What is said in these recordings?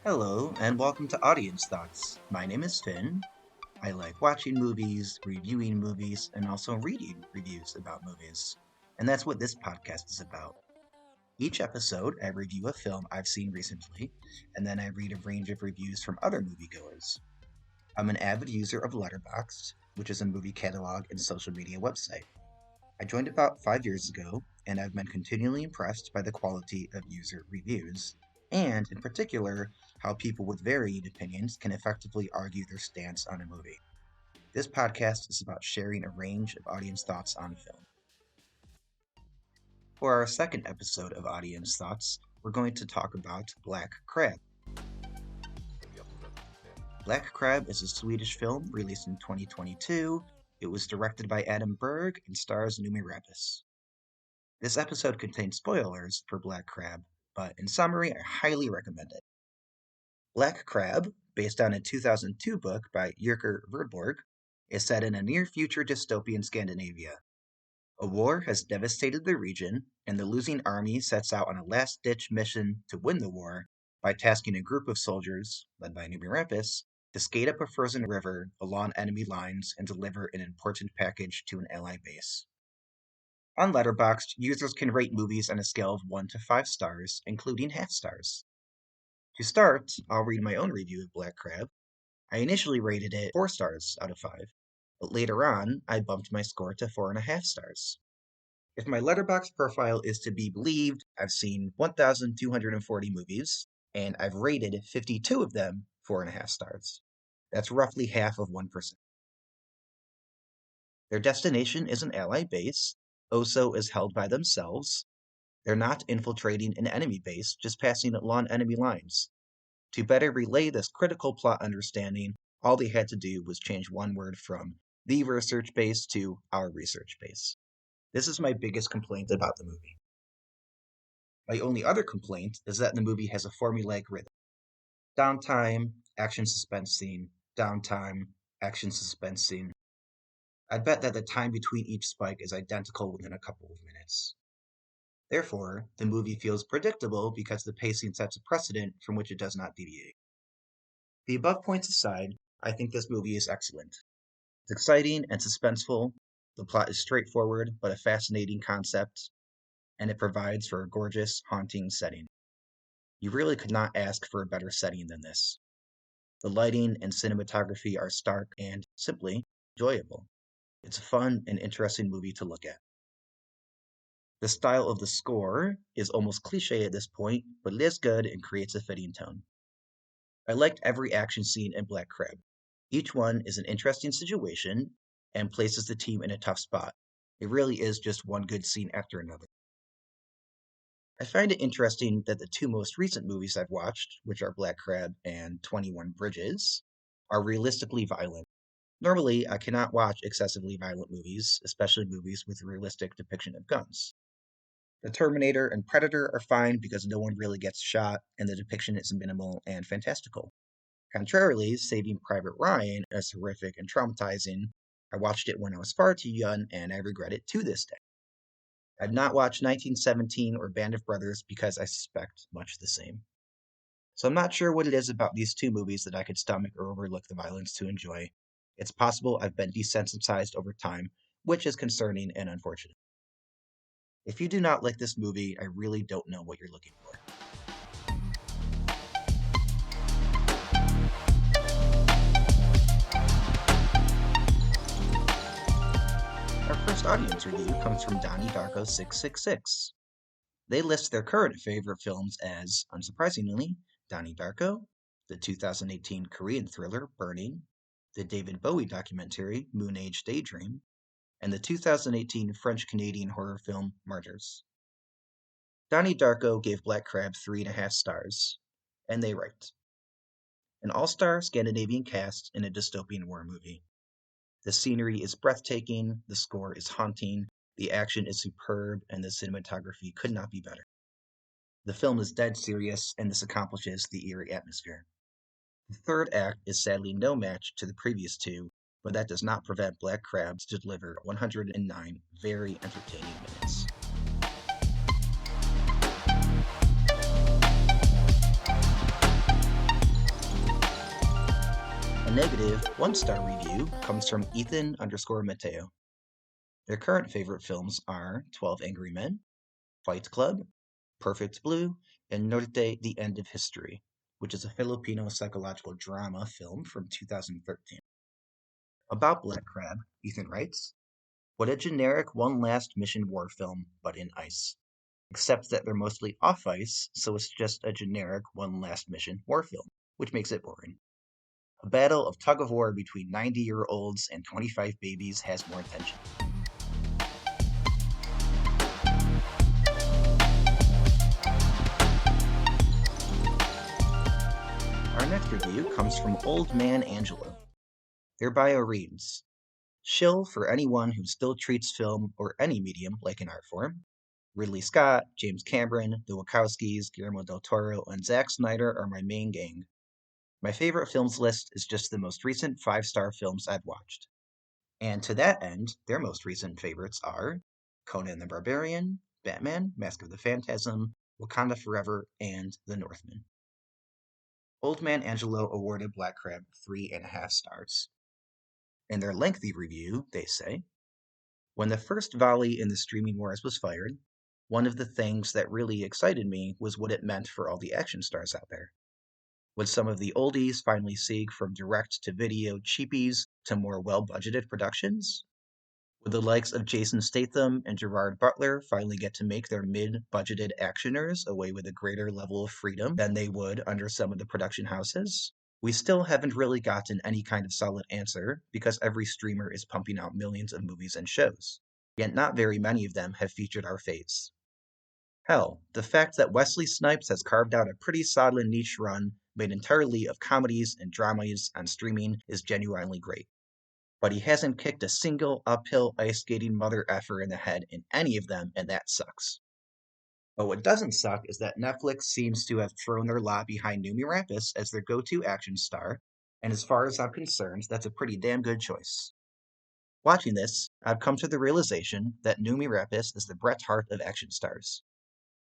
Hello, and welcome to Audience Thoughts. My name is Finn. I like watching movies, reviewing movies, and also reading reviews about movies. And that's what this podcast is about. Each episode, I review a film I've seen recently, and then I read a range of reviews from other moviegoers. I'm an avid user of Letterboxd, which is a movie catalog and social media website. I joined about 5 years ago, and I've been continually impressed by the quality of user reviews, and in particular, how people with varying opinions can effectively argue their stance on a movie. This podcast is about sharing a range of audience thoughts on film. For our second episode of Audience Thoughts, we're going to talk about Black Crab. Black Crab is a Swedish film released in 2022. It was directed by Adam Berg and stars Noomi Rapace. This episode contains spoilers for Black Crab, but in summary, I highly recommend it. Black Crab, based on a 2002 book by Jurger Verdborg, is set in a near-future dystopian Scandinavia. A war has devastated the region, and the losing army sets out on a last-ditch mission to win the war by tasking a group of soldiers, led by Noomi Rapace, to skate up a frozen river along enemy lines and deliver an important package to an ally base. On Letterboxd, users can rate movies on a scale of 1 to 5 stars, including half stars. To start, I'll read my own review of Black Crab. I initially rated it 4 stars out of 5, but later on, I bumped my score to 4.5 stars. If my Letterboxd profile is to be believed, I've seen 1,240 movies, and I've rated 52 of them 4.5 stars. That's roughly half of 1%. Their destination is an ally base. Oso is held by themselves. They're not infiltrating an enemy base, just passing along enemy lines. To better relay this critical plot understanding, all they had to do was change one word from the research base to our research base. This is my biggest complaint about the movie. My only other complaint is that the movie has a formulaic rhythm. Downtime, action suspense scene, downtime, action suspense scene. I bet that the time between each spike is identical within a couple of minutes. Therefore, the movie feels predictable because the pacing sets a precedent from which it does not deviate. The above points aside, I think this movie is excellent. It's exciting and suspenseful, the plot is straightforward but a fascinating concept, and it provides for a gorgeous, haunting setting. You really could not ask for a better setting than this. The lighting and cinematography are stark and, simply, enjoyable. It's a fun and interesting movie to look at. The style of the score is almost cliche at this point, but it is good and creates a fitting tone. I liked every action scene in Black Crab. Each one is an interesting situation and places the team in a tough spot. It really is just one good scene after another. I find it interesting that the two most recent movies I've watched, which are Black Crab and 21 Bridges, are realistically violent. Normally, I cannot watch excessively violent movies, especially movies with a realistic depiction of guns. The Terminator and Predator are fine because no one really gets shot and the depiction is minimal and fantastical. Contrarily, Saving Private Ryan is horrific and traumatizing. I watched it when I was far too young and I regret it to this day. I've not watched 1917 or Band of Brothers because I suspect much the same. So I'm not sure what it is about these two movies that I could stomach or overlook the violence to enjoy. It's possible I've been desensitized over time, which is concerning and unfortunate. If you do not like this movie, I really don't know what you're looking for. Our first audience review comes from Donnie Darko 666. They list their current favorite films as, unsurprisingly, Donnie Darko, the 2018 Korean thriller Burning, the David Bowie documentary Moon Age Daydream, and the 2018 French-Canadian horror film Martyrs. Donnie Darko gave Black Crab 3.5 stars, and they write, an all-star Scandinavian cast in a dystopian war movie. The scenery is breathtaking, the score is haunting, the action is superb, and the cinematography could not be better. The film is dead serious, and this accomplishes the eerie atmosphere. The third act is sadly no match to the previous two, but that does not prevent Black Crab to deliver 109 very entertaining minutes. negative 1-star review comes from Ethan_Mateo. Their current favorite films are 12 Angry Men, Fight Club, Perfect Blue, and Norte, The End of History, which is a Filipino psychological drama film from 2013. About Black Crab, Ethan writes, "What a generic one last mission war film, but in ice. Except that they're mostly off ice, so it's just a generic one last mission war film, which makes it boring. A battle of tug-of-war between 90-year-olds and 25 babies has more tension." Our next review comes from Old Man Angelo. Their bio reads, "Shill for anyone who still treats film or any medium like an art form. Ridley Scott, James Cameron, the Wachowskis, Guillermo del Toro, and Zack Snyder are my main gang. My favorite films list is just the most recent 5-star films I've watched. And to that end, their most recent favorites are Conan the Barbarian, Batman, Mask of the Phantasm, Wakanda Forever, and The Northman." Old Man Angelo awarded Black Crab 3.5 stars. In their lengthy review, they say, "When the first volley in the streaming wars was fired, one of the things that really excited me was what it meant for all the action stars out there. Would some of the oldies finally seek from direct-to-video cheapies to more well-budgeted productions? Would the likes of Jason Statham and Gerard Butler finally get to make their mid-budgeted actioners away with a greater level of freedom than they would under some of the production houses? We still haven't really gotten any kind of solid answer because every streamer is pumping out millions of movies and shows. Yet not very many of them have featured our faves. Hell, the fact that Wesley Snipes has carved out a pretty solid niche run made entirely of comedies and dramas on streaming is genuinely great. But he hasn't kicked a single uphill ice skating mother effer in the head in any of them, and that sucks. But what doesn't suck is that Netflix seems to have thrown their lot behind Noomi Rapace as their go-to action star, and as far as I'm concerned, that's a pretty damn good choice. Watching this, I've come to the realization that Noomi Rapace is the Bret Hart of action stars.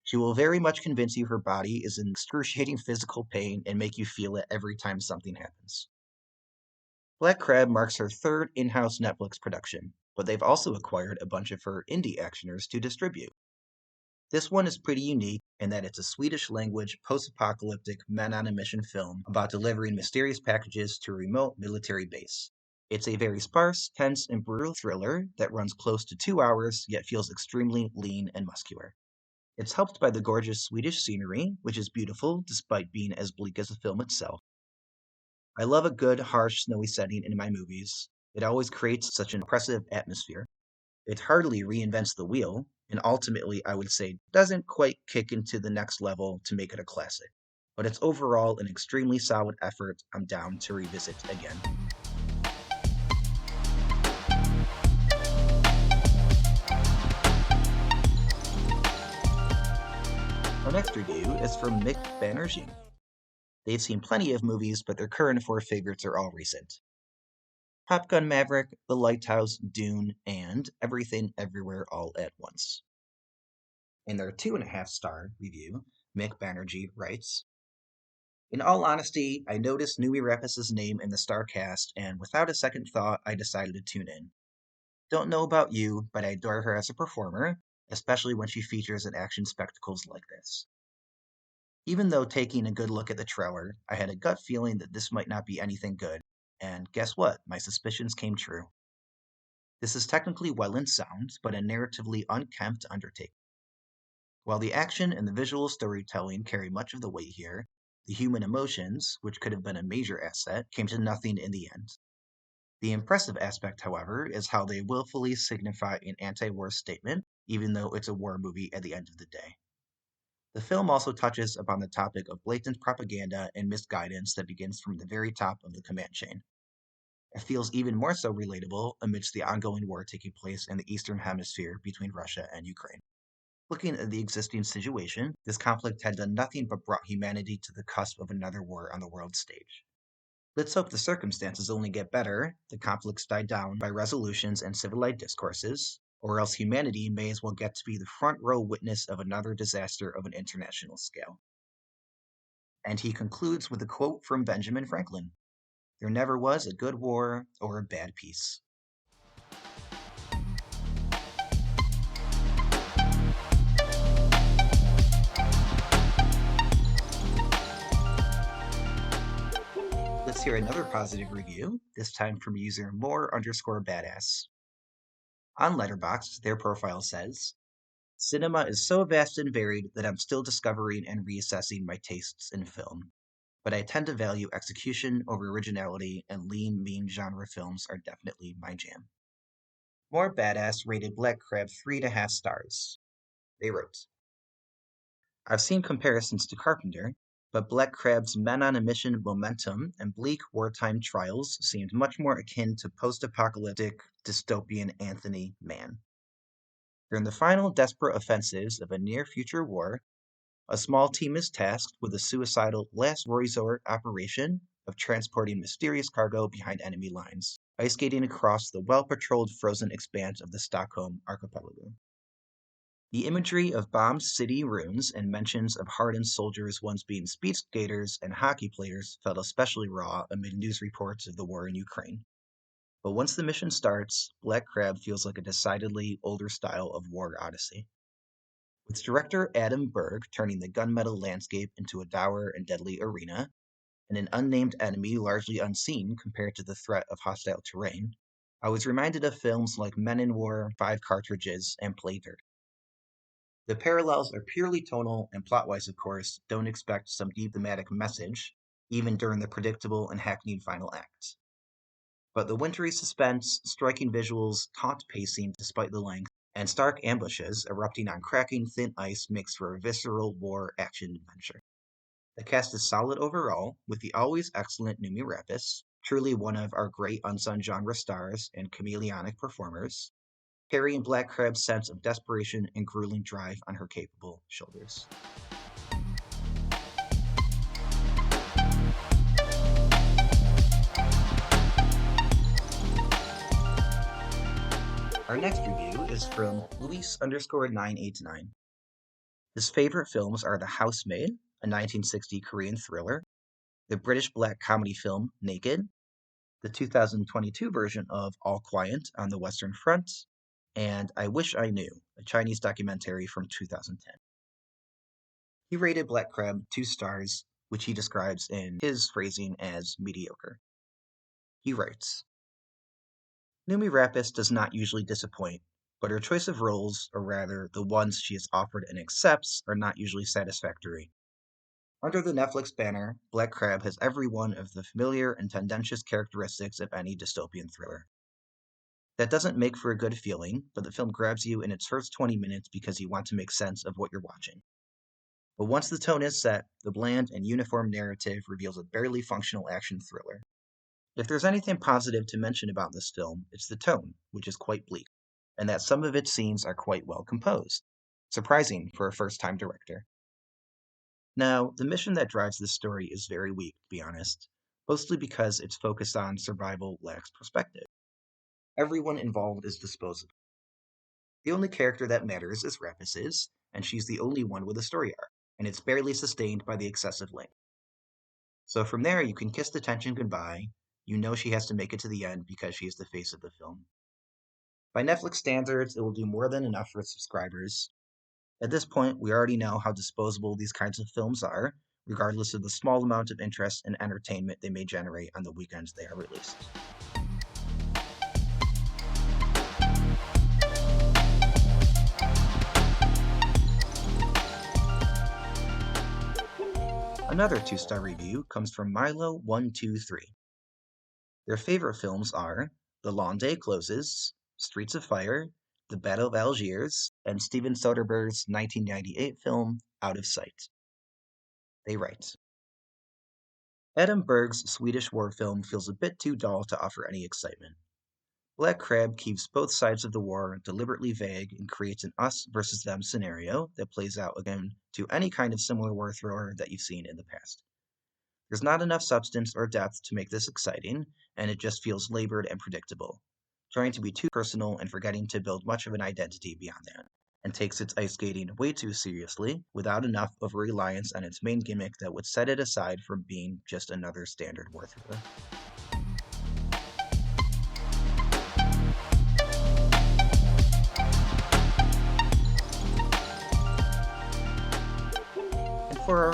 She will very much convince you her body is in excruciating physical pain and make you feel it every time something happens. Black Crab marks her third in-house Netflix production, but they've also acquired a bunch of her indie actioners to distribute. This one is pretty unique in that it's a Swedish-language, post-apocalyptic, men-on-a-mission film about delivering mysterious packages to a remote military base. It's a very sparse, tense, and brutal thriller that runs close to 2 hours, yet feels extremely lean and muscular. It's helped by the gorgeous Swedish scenery, which is beautiful despite being as bleak as the film itself. I love a good, harsh, snowy setting in my movies. It always creates such an oppressive atmosphere. It hardly reinvents the wheel, and ultimately, I would say, doesn't quite kick into the next level to make it a classic. But it's overall an extremely solid effort I'm down to revisit again. Our next review is from Mick Vanishing. They've seen plenty of movies, but their current 4 favorites are all recent: Top Gun Maverick, The Lighthouse, Dune, and Everything Everywhere All at Once. In their 2.5-star review, Mick Banerjee writes, "In all honesty, I noticed Noomi Rapace's name in the star cast, and without a second thought, I decided to tune in. Don't know about you, but I adore her as a performer, especially when she features in action spectacles like this. Even though taking a good look at the trailer, I had a gut feeling that this might not be anything good, and guess what? My suspicions came true. This is technically well and sound, but a narratively unkempt undertaking. While the action and the visual storytelling carry much of the weight here, the human emotions, which could have been a major asset, came to nothing in the end. The impressive aspect, however, is how they willfully signify an anti-war statement, even though it's a war movie at the end of the day. The film also touches upon the topic of blatant propaganda and misguidance that begins from the very top of the command chain. It feels even more so relatable amidst the ongoing war taking place in the Eastern Hemisphere between Russia and Ukraine. Looking at the existing situation, this conflict had done nothing but brought humanity to the cusp of another war on the world stage. Let's hope the circumstances only get better, the conflicts die down by resolutions and civilized discourses, or else humanity may as well get to be the front row witness of another disaster of an international scale." And he concludes with a quote from Benjamin Franklin: There never was a good war or a bad peace. Let's hear another positive review, this time from user more_badass. On Letterboxd, their profile says, "Cinema is so vast and varied that I'm still discovering and reassessing my tastes in film. But I tend to value execution over originality, and lean, mean genre films are definitely my jam." More Badass rated Black Crab 3.5 stars. They wrote, "I've seen comparisons to Carpenter, but Black Crab's men on a mission momentum and bleak wartime trials seemed much more akin to post-apocalyptic dystopian Anthony Mann. During the final desperate offensives of a near-future war, a small team is tasked with the suicidal last resort operation of transporting mysterious cargo behind enemy lines, ice skating across the well-patrolled frozen expanse of the Stockholm archipelago. The imagery of bombed city ruins and mentions of hardened soldiers once being speed skaters and hockey players felt especially raw amid news reports of the war in Ukraine. But once the mission starts, Black Crab feels like a decidedly older style of war odyssey. With director Adam Berg turning the gunmetal landscape into a dour and deadly arena, and an unnamed enemy largely unseen compared to the threat of hostile terrain, I was reminded of films like Men in War, Five Cartridges, and Play Dirt. The parallels are purely tonal and plot-wise, of course, don't expect some deep thematic message, even during the predictable and hackneyed final act. But the wintry suspense, striking visuals, taut pacing despite the length, and stark ambushes erupting on cracking thin ice makes for a visceral war action adventure. The cast is solid overall, with the always excellent Numi Rapis, truly one of our great unsung genre stars and chameleonic performers, carrying Black Crab's sense of desperation and grueling drive on her capable shoulders. Our next review is from Luis_989. His favorite films are The Housemaid, a 1960 Korean thriller, the British black comedy film Naked, the 2022 version of All Quiet on the Western Front, and I Wish I Knew, a Chinese documentary from 2010. He rated Black Crab 2 stars, which he describes in his phrasing as mediocre. He writes, "Numi Rapis does not usually disappoint, but her choice of roles, or rather the ones she is offered and accepts, are not usually satisfactory. Under the Netflix banner, Black Crab has every one of the familiar and tendentious characteristics of any dystopian thriller. That doesn't make for a good feeling, but the film grabs you in its first 20 minutes because you want to make sense of what you're watching. But once the tone is set, the bland and uniform narrative reveals a barely functional action thriller. If there's anything positive to mention about this film, it's the tone, which is quite bleak, and that some of its scenes are quite well composed. Surprising for a first-time director. Now, the mission that drives this story is very weak, to be honest, mostly because its focus on survival lacks perspective. Everyone involved is disposable. The only character that matters is Rapis's, and she's the only one with a story arc, and it's barely sustained by the excessive length. So from there, you can kiss the tension goodbye. You know she has to make it to the end because she is the face of the film. By Netflix standards, it will do more than enough for its subscribers. At this point, we already know how disposable these kinds of films are, regardless of the small amount of interest and entertainment they may generate on the weekends they are released. Another 2-star review comes from Milo123. Their favorite films are The Long Day Closes, Streets of Fire, The Battle of Algiers, and Steven Soderbergh's 1998 film Out of Sight. They write, "Adam Berg's Swedish war film feels a bit too dull to offer any excitement. Black Crab keeps both sides of the war deliberately vague and creates an us versus them scenario that plays out again to any kind of similar war thriller that you've seen in the past. There's not enough substance or depth to make this exciting, and it just feels labored and predictable, trying to be too personal and forgetting to build much of an identity beyond that, and takes its ice skating way too seriously, without enough of a reliance on its main gimmick that would set it aside from being just another standard war thriller."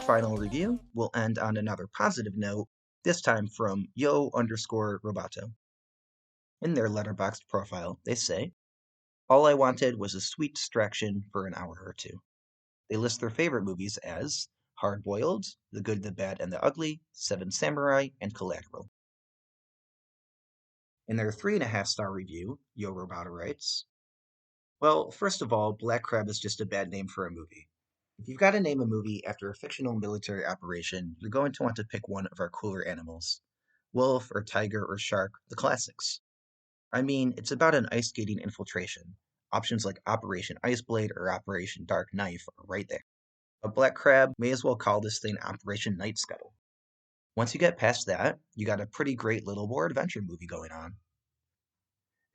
final review will end on another positive note, this time from yo_Roboto. In their Letterboxd profile, they say, "All I wanted was a sweet distraction for an hour or two." They list their favorite movies as Hard Boiled, The Good, the Bad, and the Ugly, Seven Samurai, and Collateral. In their 3.5-star review, Yo Roboto writes, "Well, first of all, Black Crab is just a bad name for a movie. If you've got to name a movie after a fictional military operation, you're going to want to pick one of our cooler animals. Wolf or tiger or shark, the classics. I mean, it's about an ice skating infiltration. Options like Operation Iceblade or Operation Dark Knife are right there. But Black Crab may as well call this thing Operation Night Scuttle. Once you get past that, you got a pretty great little war adventure movie going on.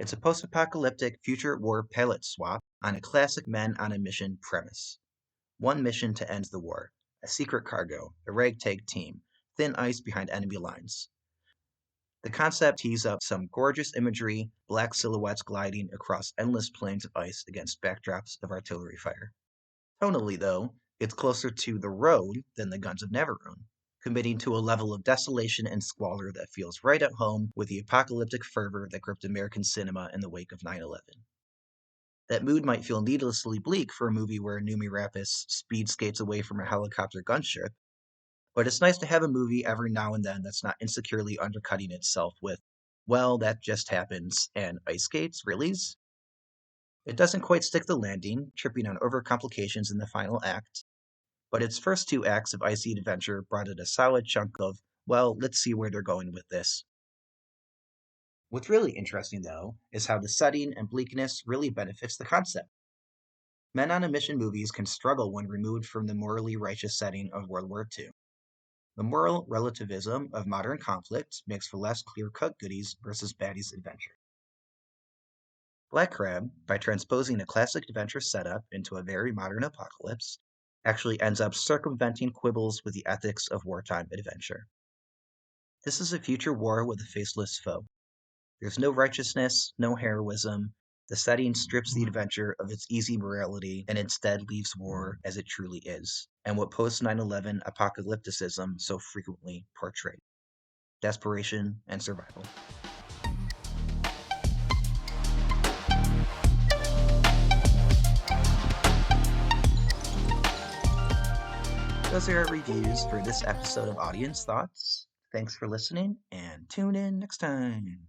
It's a post-apocalyptic future war palette swap on a classic men on a mission premise. One mission to end the war, a secret cargo, a ragtag team, thin ice behind enemy lines. The concept tees up some gorgeous imagery, black silhouettes gliding across endless plains of ice against backdrops of artillery fire. Tonally, though, it's closer to The Road than The Guns of Navarone, committing to a level of desolation and squalor that feels right at home with the apocalyptic fervor that gripped American cinema in the wake of 9/11. That mood might feel needlessly bleak for a movie where Numi Rapis speed skates away from a helicopter gunship, but it's nice to have a movie every now and then that's not insecurely undercutting itself with, well, that just happens, and ice skates, reallys? It doesn't quite stick the landing, tripping on overcomplications in the final act, but its first two acts of icy adventure brought it a solid chunk of, well, let's see where they're going with this. What's really interesting, though, is how the setting and bleakness really benefits the concept. Men on a mission movies can struggle when removed from the morally righteous setting of World War II. The moral relativism of modern conflict makes for less clear-cut goodies versus baddies adventure. Black Crab, by transposing a classic adventure setup into a very modern apocalypse, actually ends up circumventing quibbles with the ethics of wartime adventure. This is a future war with a faceless foe. There's no righteousness, no heroism. The setting strips the adventure of its easy morality and instead leaves war as it truly is, and what post 9/11 apocalypticism so frequently portrayed: desperation and survival. Those are our reviews for this episode of Audience Thoughts. Thanks for listening, and tune in next time.